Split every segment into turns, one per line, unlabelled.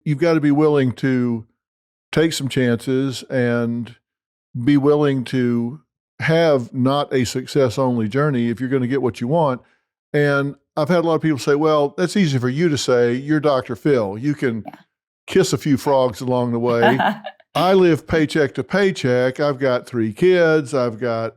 you've got to be willing to take some chances and be willing to have not a success only journey if you're going to get what you want. And I've had a lot of people say, well, that's easy for you to say. You're Dr. Phil. You can kiss a few frogs along the way. I live paycheck to paycheck. I've got 3 kids. I've got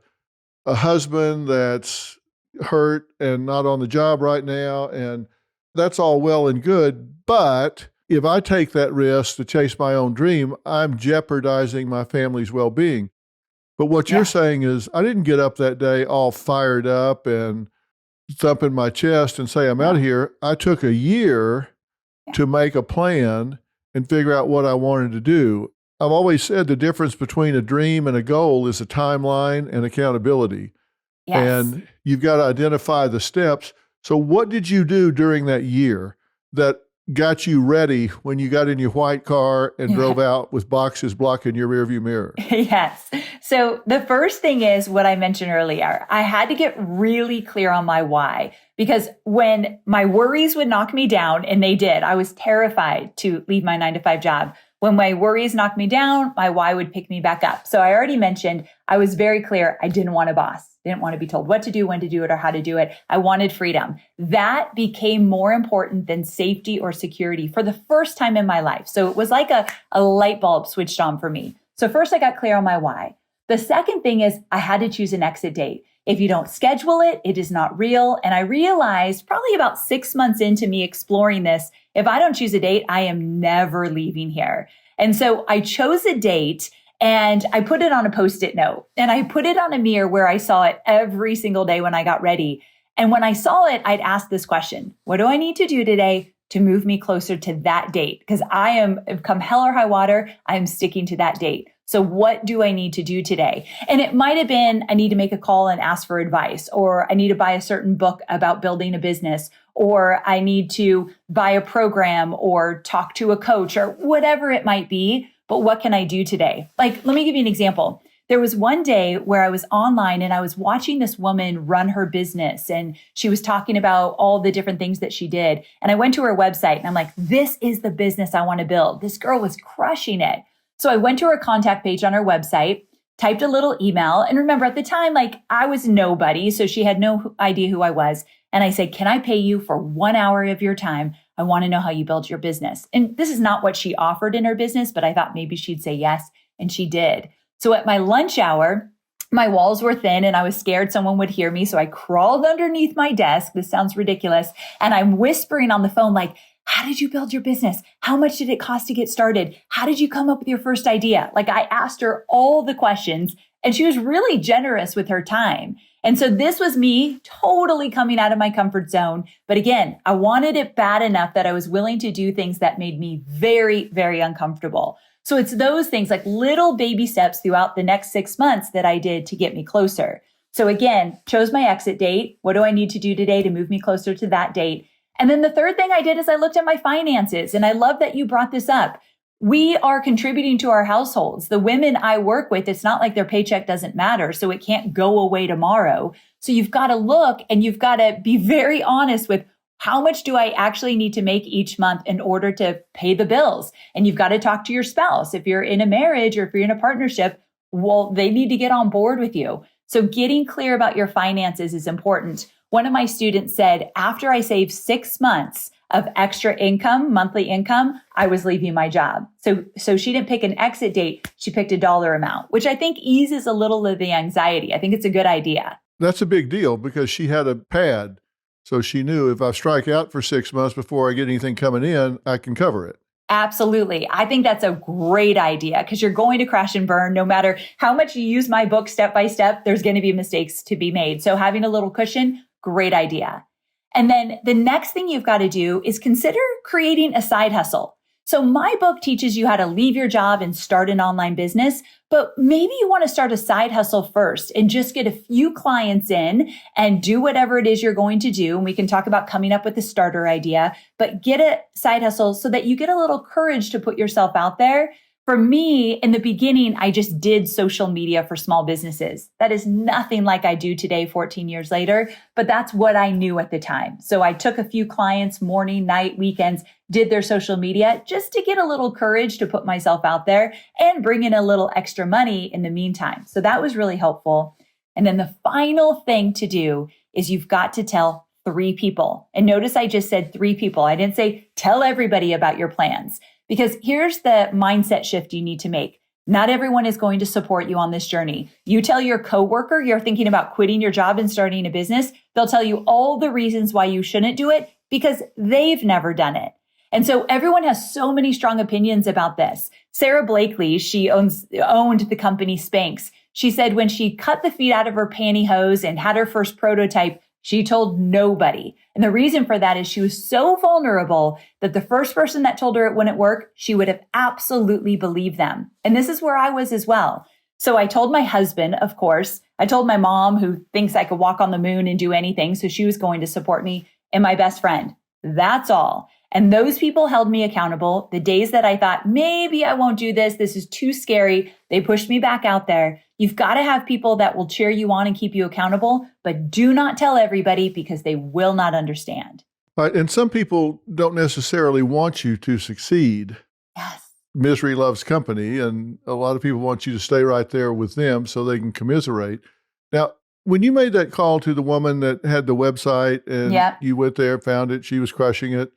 a husband that's hurt and not on the job right now. And that's all well and good. But if I take that risk to chase my own dream, I'm jeopardizing my family's well-being. But what you're saying is, I didn't get up that day all fired up and thumping my chest and say, I'm out of here. I took a year to make a plan and figure out what I wanted to do. I've always said the difference between a dream and a goal is a timeline and accountability.
Yes.
And you've got to identify the steps. So what did you do during that year that got you ready when you got in your white car and drove out with boxes blocking your rearview mirror?
Yes. So the first thing is what I mentioned earlier. I had to get really clear on my why, because when my worries would knock me down, and they did, I was terrified to leave my 9-to-5 job. When my worries knocked me down, my why would pick me back up. So I already mentioned, I was very clear. I didn't want a boss. Didn't want to be told what to do, when to do it, or how to do it. I wanted freedom. That became more important than safety or security for the first time in my life. So it was like a light bulb switched on for me. So first I got clear on my why. The second thing is I had to choose an exit date. If you don't schedule it, it is not real. And I realized probably about 6 months into me exploring this, if I don't choose a date, I am never leaving here. And so I chose a date and I put it on a Post-it note, and I put it on a mirror where I saw it every single day when I got ready. And when I saw it, I'd ask this question: what do I need to do today to move me closer to that date? Because I am, come hell or high water, I am sticking to that date. So what do I need to do today? And it might have been, I need to make a call and ask for advice, or I need to buy a certain book about building a business, or I need to buy a program or talk to a coach, or whatever it might be. But what can I do today? Like, let me give you an example. There was one day where I was online and I was watching this woman run her business, and she was talking about all the different things that she did. And I went to her website and I'm like, this is the business I want to build. This girl was crushing it. So I went to her contact page on her website, typed a little email. And remember, at the time, like, I was nobody, so she had no idea who I was. And I said, can I pay you for 1 hour of your time? I want to know how you build your business. And this is not what she offered in her business, but I thought maybe she'd say yes. And she did. So at my lunch hour, my walls were thin and I was scared someone would hear me. So I crawled underneath my desk. This sounds ridiculous. And I'm whispering on the phone, like, how did you build your business? How much did it cost to get started? How did you come up with your first idea? Like, I asked her all the questions, and she was really generous with her time. And so this was me totally coming out of my comfort zone. But again, I wanted it bad enough that I was willing to do things that made me very, very uncomfortable. So it's those things, like little baby steps throughout the next 6 months, that I did to get me closer. So again, chose my exit date. What do I need to do today to move me closer to that date? And then the third thing I did is I looked at my finances. And I love that you brought this up. We are contributing to our households. The women I work with, it's not like their paycheck doesn't matter, so it can't go away tomorrow. So you've got to look and you've got to be very honest with, how much do I actually need to make each month in order to pay the bills? And you've got to talk to your spouse. If you're in a marriage or if you're in a partnership, well, they need to get on board with you. So getting clear about your finances is important. One of my students said, after I saved 6 months of extra income, monthly income, I was leaving my job. So she didn't pick an exit date. She picked a dollar amount, which I think eases a little of the anxiety. I think it's a good idea.
That's a big deal because she had a pad. So she knew, if I strike out for 6 months before I get anything coming in, I can cover it.
Absolutely. I think that's a great idea, because you're going to crash and burn. No matter how much you use my book step by step, there's going to be mistakes to be made. So having a little cushion, great idea. And then the next thing you've got to do is consider creating a side hustle. So my book teaches you how to leave your job and start an online business, but maybe you want to start a side hustle first and just get a few clients in and do whatever it is you're going to do. And we can talk about coming up with a starter idea, but get a side hustle so that you get a little courage to put yourself out there. For me, in the beginning, I just did social media for small businesses. That is nothing like I do today, 14 years later, but that's what I knew at the time. So I took a few clients, morning, night, weekends, did their social media just to get a little courage to put myself out there and bring in a little extra money in the meantime. So that was really helpful. And then the final thing to do is you've got to tell 3 people. And notice I just said 3 people. I didn't say tell everybody about your plans. Because here's the mindset shift you need to make. Not everyone is going to support you on this journey. You tell your coworker you're thinking about quitting your job and starting a business. They'll tell you all the reasons why you shouldn't do it because they've never done it. And so everyone has so many strong opinions about this. Sarah Blakely, she owned the company Spanx. She said when she cut the feet out of her pantyhose and had her first prototype, she told nobody. And the reason for that is she was so vulnerable that the first person that told her it wouldn't work, she would have absolutely believed them. And this is where I was as well. So I told my husband, of course. I told my mom, who thinks I could walk on the moon and do anything, so she was going to support me, and my best friend. That's all. And those people held me accountable. The days that I thought, maybe I won't do this, this is too scary, they pushed me back out there. You've got to have people that will cheer you on and keep you accountable, but do not tell everybody because they will not understand.
Right. And some people don't necessarily want you to succeed.
Yes.
Misery loves company, and a lot of people want you to stay right there with them so they can commiserate. Now, when you made that call to the woman that had the website and you went there, found it, she was crushing it,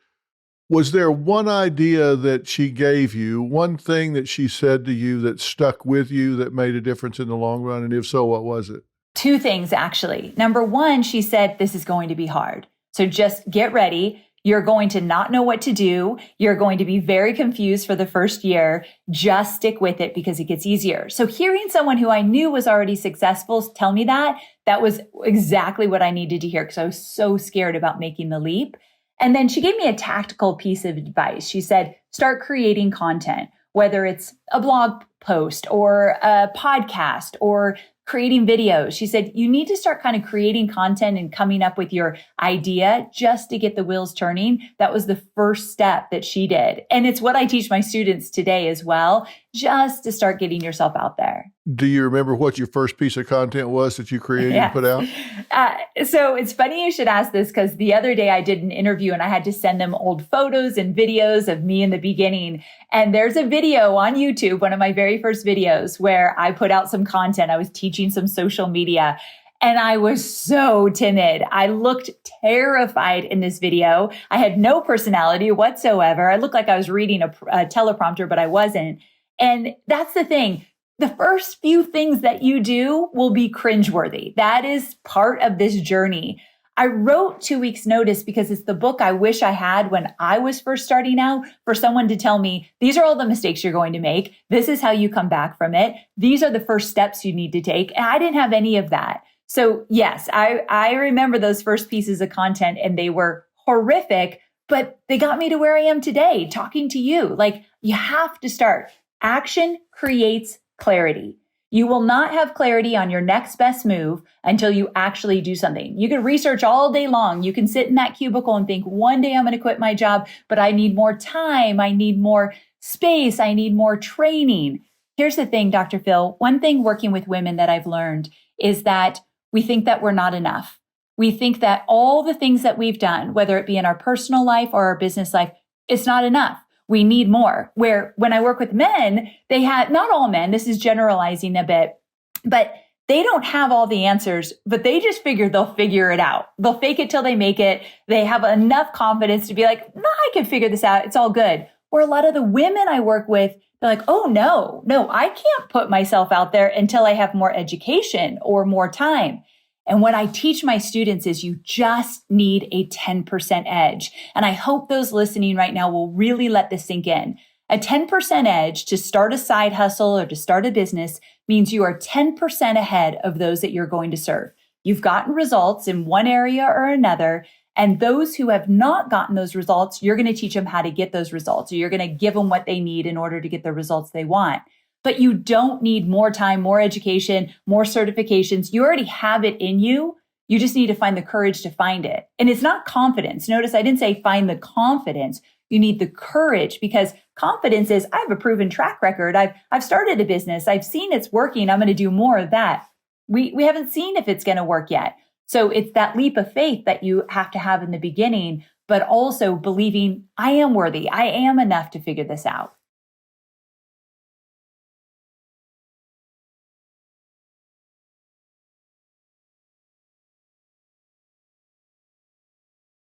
was there one idea that she gave you, one thing that she said to you that stuck with you that made a difference in the long run? And if so, what was it?
2 things, actually. Number 1, she said, this is going to be hard. So just get ready. You're going to not know what to do. You're going to be very confused for the first year. Just stick with it because it gets easier. So hearing someone who I knew was already successful tell me that was exactly what I needed to hear because I was so scared about making the leap. And then she gave me a tactical piece of advice. She said, start creating content, whether it's a blog post or a podcast or creating videos. She said, you need to start kind of creating content and coming up with your idea just to get the wheels turning. That was the first step that she did. And it's what I teach my students today as well, just to start getting yourself out there.
Do you remember what your first piece of content was that you created and put out?
So it's funny you should ask this because the other day I did an interview and I had to send them old photos and videos of me in the beginning. And there's a video on YouTube, one of my very first videos, where I put out some content. I was teaching some social media and I was so timid. I looked terrified in this video. I had no personality whatsoever. I looked like I was reading a teleprompter, but I wasn't. And that's the thing. The first few things that you do will be cringeworthy. That is part of this journey. I wrote 2 weeks notice because it's the book I wish I had when I was first starting out for someone to tell me, these are all the mistakes you're going to make. This is how you come back from it. These are the first steps you need to take. And I didn't have any of that. So yes, I remember those first pieces of content and they were horrific, but they got me to where I am today, talking to you. Like you have to start. Action creates clarity. You will not have clarity on your next best move until you actually do something. You can research all day long. You can sit in that cubicle and think, one day I'm going to quit my job, but I need more time. I need more space. I need more training. Here's the thing, Dr. Phil. One thing working with women that I've learned is that we think that we're not enough. We think that all the things that we've done, whether it be in our personal life or our business life, it's not enough. We need more. Where when I work with men, they have, not all men, this is generalizing a bit, but they don't have all the answers, but they just figure they'll figure it out. They'll fake it till they make it. They have enough confidence to be like, no, I can figure this out. It's all good. Or a lot of the women I work with, they're like, oh, no, I can't put myself out there until I have more education or more time. And what I teach my students is you just need a 10% edge. And I hope those listening right now will really let this sink in. A 10% edge to start a side hustle or to start a business means you are 10% ahead of those that you're going to serve. You've gotten results in one area or another. And those who have not gotten those results, you're going to teach them how to get those results. Or you're going to give them what they need in order to get the results they want. But you don't need more time, more education, more certifications. You already have it in you. You just need to find the courage to find it. And it's not confidence. Notice I didn't say find the confidence. You need the courage because Confidence is I have a proven track record. I've started a business. I've seen it's working. I'm going to do more of that. We haven't seen if it's going to work yet. So it's that leap of faith that you have to have in the beginning, but also believing I am worthy. I am enough to figure this out.